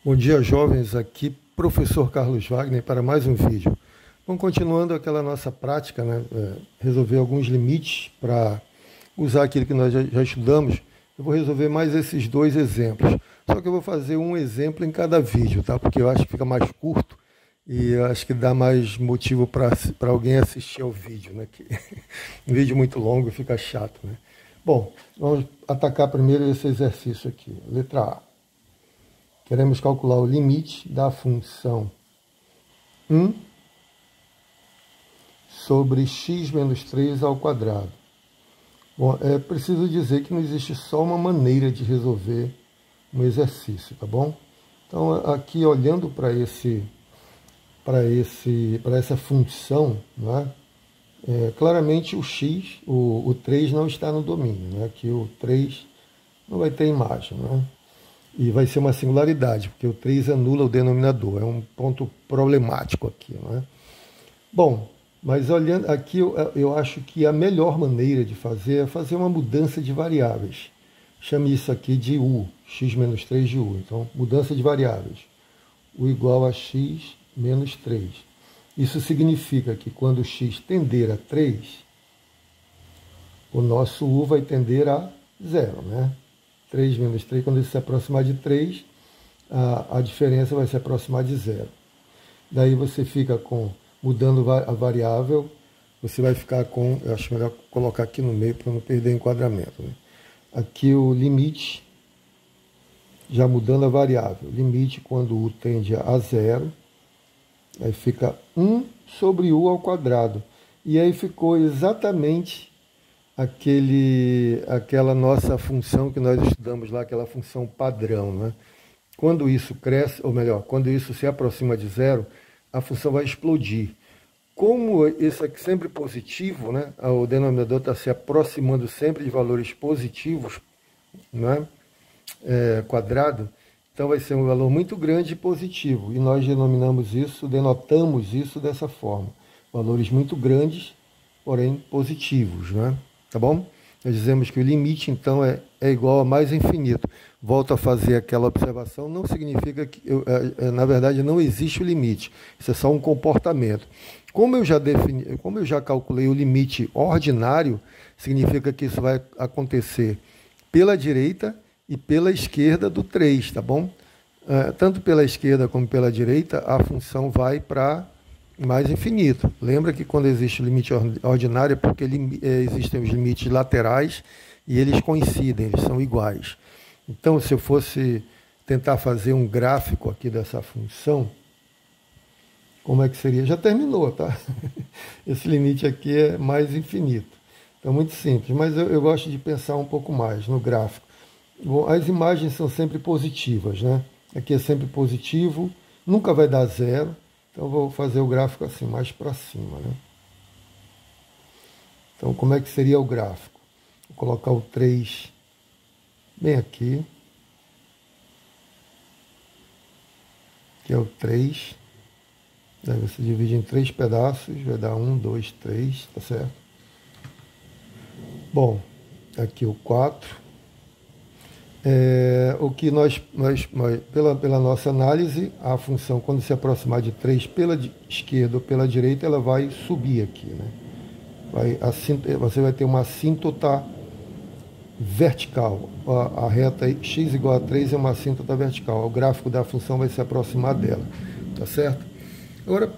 Bom dia, jovens. Aqui, professor Carlos Wagner, para mais um vídeo. Vamos continuando aquela nossa prática, né? Resolver alguns limites para usar aquilo que nós já estudamos. Eu vou resolver mais esses dois exemplos. Só que eu vou fazer um exemplo em cada vídeo, tá? Porque eu acho que fica mais curto e eu acho que dá mais motivo para alguém assistir ao vídeo, né? Que um vídeo muito longo fica chato, né? Bom, vamos atacar primeiro esse exercício aqui. Letra A. Queremos calcular o limite da função 1 sobre x menos 3 ao quadrado. Bom, é preciso dizer que não existe só uma maneira de resolver um exercício, tá bom? Então, aqui olhando para essa função, né, claramente o x, o 3 não está no domínio, né? Aqui o 3 não vai ter imagem, né? E vai ser uma singularidade, porque o 3 anula o denominador. É um ponto problemático aqui, não é? Bom, mas olhando aqui, eu acho que a melhor maneira de fazer é fazer uma mudança de variáveis. Chame isso aqui de u, x menos 3 de u. Então, mudança de variáveis. U igual a x menos 3. Isso significa que quando x tender a 3, o nosso u vai tender a 0, né? 3 menos 3, quando ele se aproximar de 3, a diferença vai se aproximar de 0. Daí você fica com, mudando a variável, você vai ficar com, eu acho melhor colocar aqui no meio para não perder enquadramento, né? Aqui o limite, já mudando a variável, limite quando u tende a 0, aí fica 1 sobre u ao quadrado. E aí ficou exatamente aquela nossa função que nós estudamos lá, aquela função padrão, né? Quando isso cresce, ou melhor, quando isso se aproxima de 0, a função vai explodir. Como isso aqui sempre positivo, né? O denominador está se aproximando sempre de valores positivos, né? Quadrado, então vai ser um valor muito grande e positivo. E nós denotamos isso dessa forma. Valores muito grandes, porém positivos, né? Tá bom? Nós dizemos que o limite, então, é igual a mais infinito. Volto a fazer aquela observação, não significa que, na verdade, não existe o limite. Isso é só um comportamento. Como eu já calculei o limite ordinário, significa que isso vai acontecer pela direita e pela esquerda do 3, tá bom? Tanto pela esquerda como pela direita, a função vai para mais infinito. Lembra que quando existe o limite ordinário é porque existem os limites laterais e eles coincidem, eles são iguais. Então, se eu fosse tentar fazer um gráfico aqui dessa função, como é que seria? Já terminou, tá? Esse limite aqui é mais infinito. Então, muito simples, mas eu gosto de pensar um pouco mais no gráfico. Bom, as imagens são sempre positivas, né? Aqui é sempre positivo, nunca vai dar 0. Então, eu vou fazer o gráfico assim, mais para cima, né? Então, como é que seria o gráfico? Vou colocar o 3 bem aqui. Que é o 3. Daí você divide em 3 pedaços, vai dar 1, 2, 3, tá certo? Bom, aqui o 4. O que pela nossa análise, a função, quando se aproximar de 3 pela esquerda ou pela direita, ela vai subir aqui, né? Você vai ter uma assíntota vertical. A reta x igual a 3 é uma assíntota vertical. O gráfico da função vai se aproximar dela, tá certo? Agora,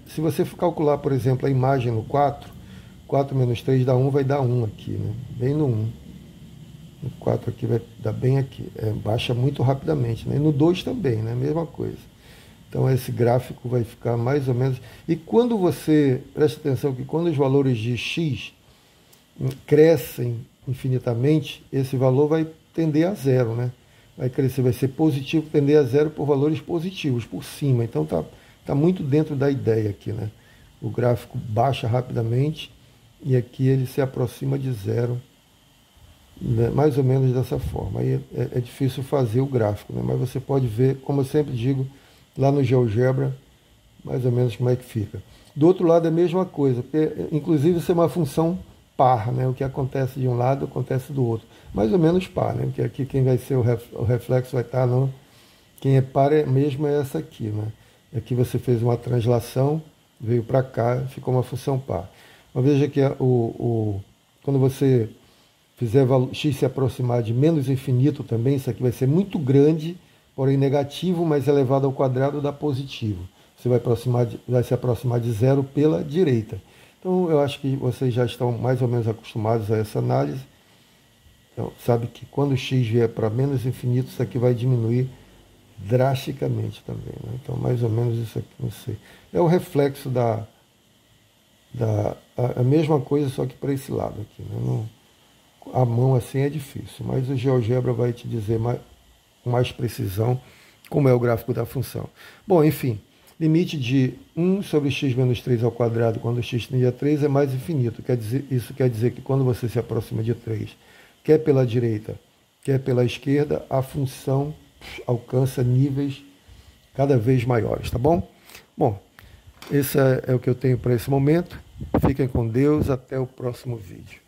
se você for calcular, por exemplo, a imagem no 4, 4 menos 3 dá 1, vai dar 1 aqui, né? Bem no 1. No 4 aqui vai dar bem aqui. Baixa muito rapidamente, né? E no 2 também, né? Mesma coisa. Então esse gráfico vai ficar mais ou menos... E quando você... Preste atenção que quando os valores de x crescem infinitamente, esse valor vai tender a 0, né? Vai crescer, vai ser positivo, tender a 0 por valores positivos, por cima. Então tá muito dentro da ideia aqui, né? O gráfico baixa rapidamente e aqui ele se aproxima de 0, mais ou menos dessa forma. Aí é difícil fazer o gráfico, né? Mas você pode ver, como eu sempre digo, lá no GeoGebra, mais ou menos como é que fica. Do outro lado é a mesma coisa, porque, inclusive isso é uma função par, né? O que acontece de um lado acontece do outro. Mais ou menos par, né? Porque aqui quem vai ser o reflexo vai estar Quem é par mesmo é essa aqui, né? Aqui você fez uma translação, veio para cá, ficou uma função par. Mas veja que quando você fizer x se aproximar de menos infinito também, isso aqui vai ser muito grande, porém negativo, mas elevado ao quadrado dá positivo. Você vai se aproximar de zero pela direita. Então eu acho que vocês já estão mais ou menos acostumados a essa análise. Então, sabe que quando x vier para menos infinito, isso aqui vai diminuir drasticamente também. Né? Então, mais ou menos isso aqui, não sei. É o reflexo a mesma coisa, só que para esse lado aqui. Né? Não, a mão assim é difícil, mas o GeoGebra vai te dizer com mais precisão como é o gráfico da função. Bom, enfim, limite de 1 sobre x menos 3 ao quadrado quando x tende a 3 é mais infinito. Isso quer dizer que quando você se aproxima de 3, quer pela direita, quer pela esquerda, a função alcança níveis cada vez maiores, tá bom? Bom, esse é o que eu tenho para esse momento. Fiquem com Deus, até o próximo vídeo.